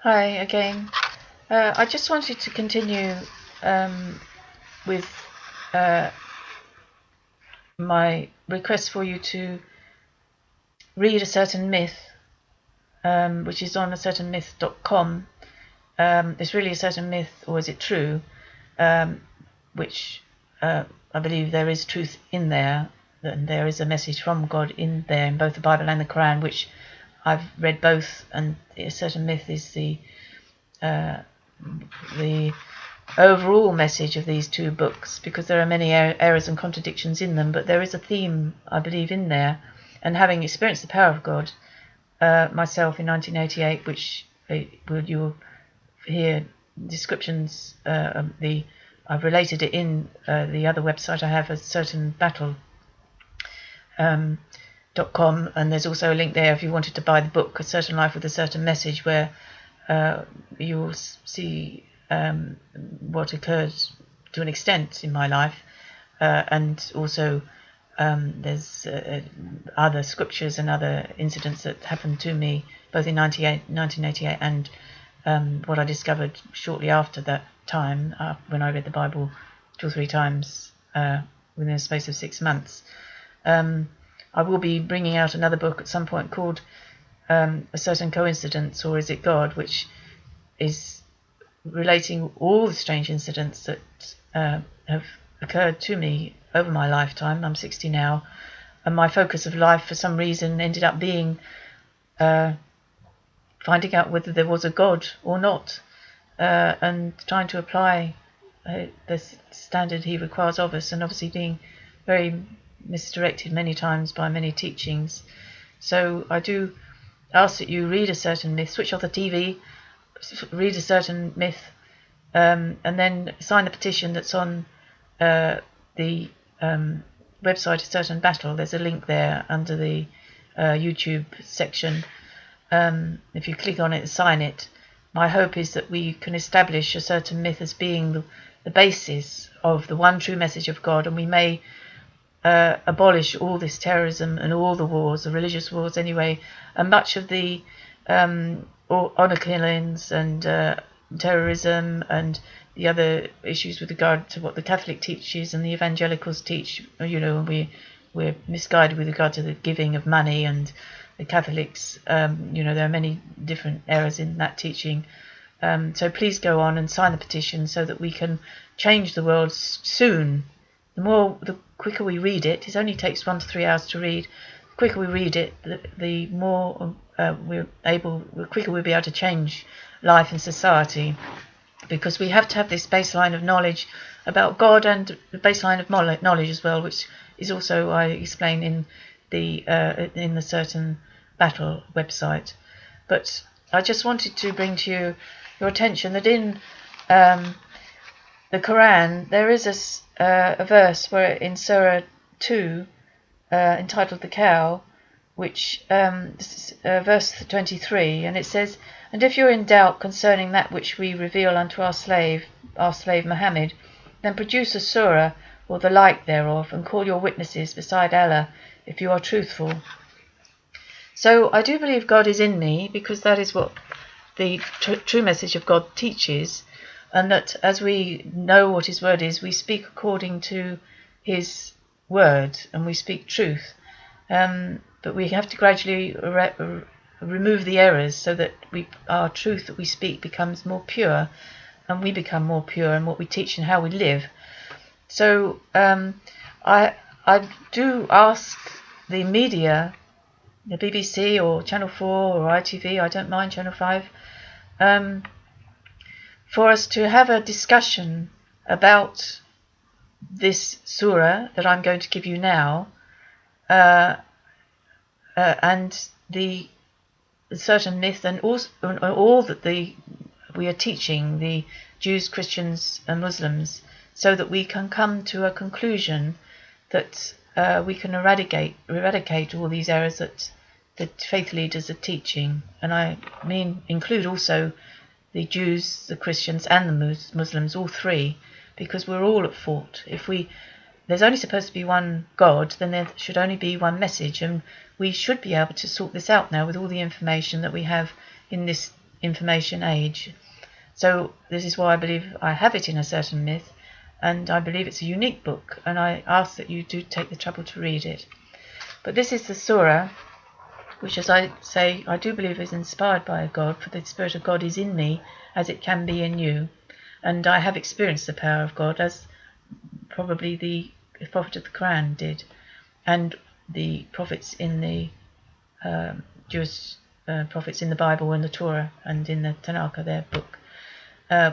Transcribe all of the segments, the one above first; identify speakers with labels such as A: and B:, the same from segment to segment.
A: Hi again. I just wanted to continue with my request for you to read a certain myth, which is on acertainmyth.com. It's really a certain myth, or is it true? Which I believe there is truth in there, and there is a message from God in there, in both the Bible and the Quran, which I've read both, and a certain myth is the overall message of these two books, because there are many errors and contradictions in them, but there is a theme, I believe, in there. And having experienced the power of God myself in 1988, which you'll hear descriptions I've related it in the other website I have, a certain battle .com, and there's also a link there if you wanted to buy the book A Certain Life with a Certain Message, where you'll see what occurred to an extent in my life, and also there's other scriptures and other incidents that happened to me both in 1988 and what I discovered shortly after that time, when I read the Bible 2 or 3 times within a space of 6 months. I will be bringing out another book at some point called A Certain Coincidence, or Is It God?, which is relating all the strange incidents that have occurred to me over my lifetime. I'm 60 now, and my focus of life for some reason ended up being finding out whether there was a God or not, and trying to apply the standard he requires of us, and obviously being very misdirected many times by many teachings. So I do ask that you read a certain myth, switch off the TV, read a certain myth, and then sign the petition that's on the website A Certain Battle. There's a link there under the YouTube section. If you click on it and sign it, my hope is that we can establish a certain myth as being the basis of the one true message of God, and we may abolish all this terrorism and all the wars, the religious wars anyway, and much of the honour killings and terrorism and the other issues with regard to what the Catholic teaches and the evangelicals teach. We're misguided with regard to the giving of money, and the Catholics, there are many different errors in that teaching. So please go on and sign the petition so that we can change the world soon. The quicker we read it only takes 1 to 3 hours to read. The quicker we read it, the more the quicker we'll be able to change life and society, because we have to have this baseline of knowledge about God, and the baseline of knowledge as well, which is also, I explain in the Certain Battle website. But I just wanted to bring to your attention that in the Quran there is a verse where in Surah 2, entitled The Cow, which verse 23, and it says, "And if you're in doubt concerning that which we reveal unto our slave Muhammad, then produce a surah or the like thereof, and call your witnesses beside Allah, if you are truthful." So I do believe God is in me, because that is what the true message of God teaches, and that as we know what his word is, we speak according to his word, and we speak truth. But we have to gradually remove the errors, so that our truth that we speak becomes more pure, and we become more pure in what we teach and how we live. So I do ask the media, the BBC or Channel 4 or ITV, I don't mind Channel 5, for us to have a discussion about this surah that I'm going to give you now, and the certain myth, and all that we are teaching the Jews, Christians and Muslims, so that we can come to a conclusion that we can eradicate all these errors that the faith leaders are teaching. And I mean include also the Jews, the Christians and the Muslims, all three, because we're all at fault. There's only supposed to be one God, then there should only be one message, and we should be able to sort this out now with all the information that we have in information age. So this is why I believe I have it in a certain myth, and I believe it's a unique book, and I ask that you do take the trouble to read it. But this is the surah, which, as I say, I do believe is inspired by God, for the Spirit of God is in me, as it can be in you. And I have experienced the power of God, as probably the prophet of the Quran did, and the prophets in the Jewish prophets in the Bible and the Torah and in the Tanakh, their book,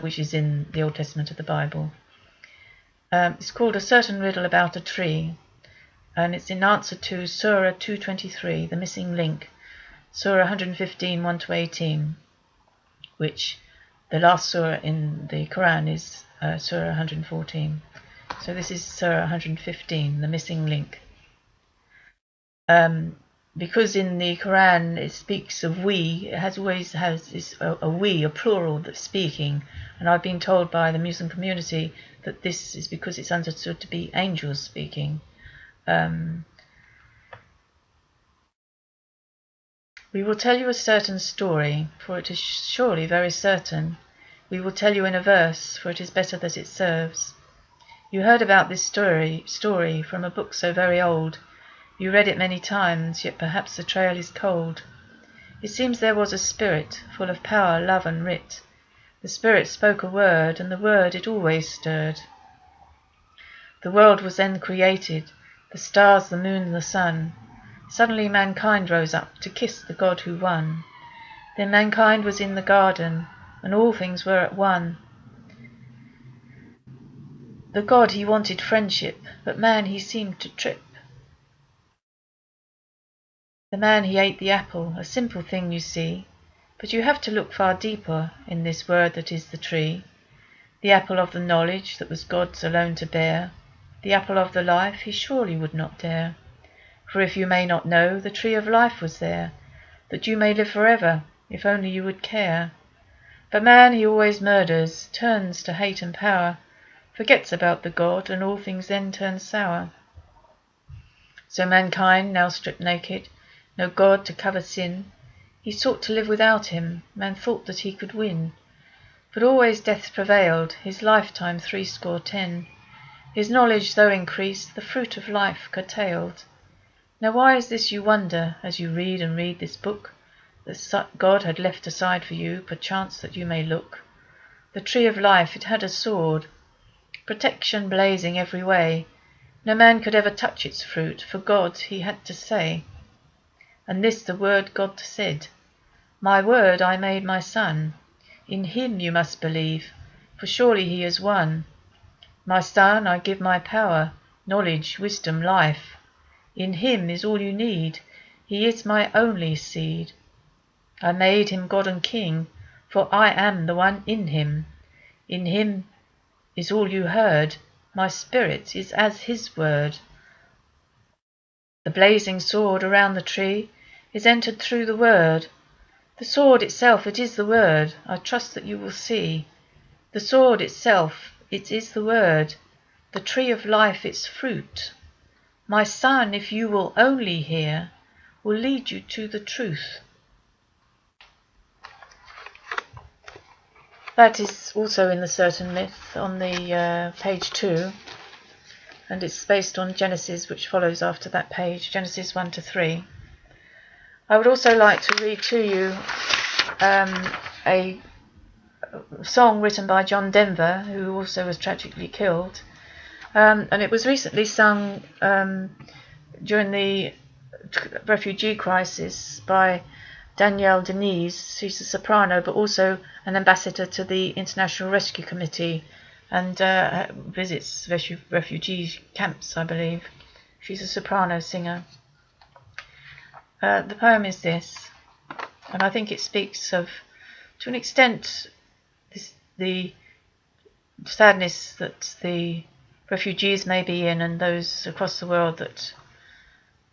A: which is in the Old Testament of the Bible. It's called A Certain Riddle About a Tree, and it's in answer to Surah 223, the missing link, Surah 115, 1-18, which the last surah in the Quran is Surah 114. So this is Surah 115, the missing link. Because in the Quran it speaks of we, it always has a we, a plural that's speaking, and I've been told by the Muslim community that this is because it's understood to be angels speaking. We will tell you a certain story, for it is surely very certain. We will tell you in a verse, for it is better that it serves. You heard about this story from a book so very old. You read it many times, yet perhaps the trail is cold. It seems there was a spirit, full of power, love and wit. The spirit spoke a word, and the word it always stirred. The world was then created, the stars, the moon, the sun. Suddenly mankind rose up to kiss the God who won. Then mankind was in the garden, and all things were at one. The God he wanted friendship, but man he seemed to trip. The man he ate the apple, a simple thing you see, but you have to look far deeper in this word that is the tree. The apple of the knowledge that was God's alone to bear, the apple of the life he surely would not dare. For if you may not know, the tree of life was there, that you may live forever, if only you would care. But man he always murders, turns to hate and power, forgets about the God, and all things then turn sour. So mankind, now stripped naked, no God to cover sin, he sought to live without him, man thought that he could win. But always death prevailed, his lifetime 70. His knowledge though increased, the fruit of life curtailed. Now why is this you wonder, as you read and read this book, that God had left aside for you, perchance that you may look? The tree of life, it had a sword, protection blazing every way. No man could ever touch its fruit, for God he had to say. And this the word God said, My word I made my son. In him you must believe, for surely he is one. My son, I give my power, knowledge, wisdom, life. In him is all you need, he is my only seed. I made him God and King, for I am the one in him. In him is all you heard, my spirit is as his word. The blazing sword around the tree is entered through the word. The sword itself, it is the word, I trust that you will see. The sword itself, it is the word, the tree of life its fruit. My son, if you will only hear, will lead you to the truth. That is also in the Certain Myth on the page 2, and it's based on Genesis, which follows after that page, Genesis 1-3. I would also like to read to you a song written by John Denver, who also was tragically killed. And it was recently sung during the refugee crisis by Danielle Denise. She's a soprano, but also an ambassador to the International Rescue Committee, and visits refugee camps, I believe. She's a soprano singer. The poem is this, and I think it speaks of, to an extent, the sadness that the refugees may be in, and those across the world that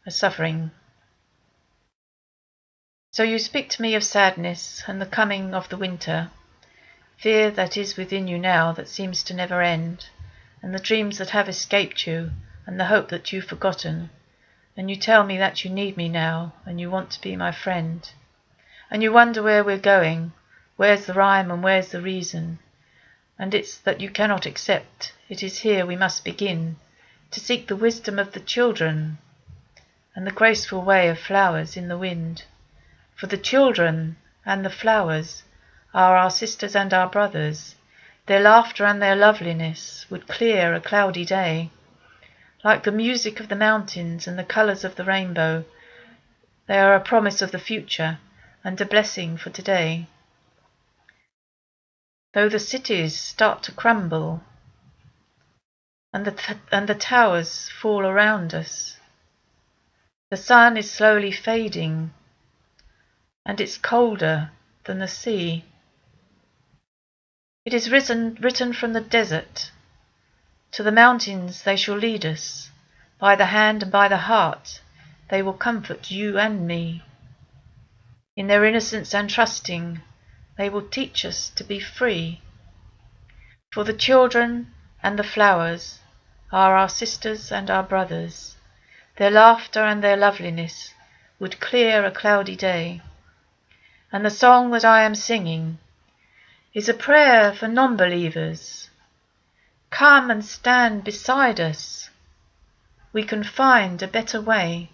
A: are suffering. So you speak to me of sadness and the coming of the winter, fear that is within you now that seems to never end, and the dreams that have escaped you, and the hope that you've forgotten. And you tell me that you need me now, and you want to be my friend. And you wonder where we're going, Where's the rhyme and where's the reason? And it's that you cannot accept. It is here we must begin to seek the wisdom of the children and the graceful way of flowers in the wind. For the children and the flowers are our sisters and our brothers. Their laughter and their loveliness would clear a cloudy day. Like the music of the mountains and the colours of the rainbow, they are a promise of the future and a blessing for today. Though the cities start to crumble and the towers fall around us, the sun is slowly fading and it's colder than the sea. It is written from the desert. To the mountains they shall lead us. By the hand and by the heart they will comfort you and me. In their innocence and trusting they will teach us to be free. For the children and the flowers are our sisters and our brothers. Their laughter and their loveliness would clear a cloudy day. And the song that I am singing is a prayer for non-believers. Come and stand beside us. We can find a better way.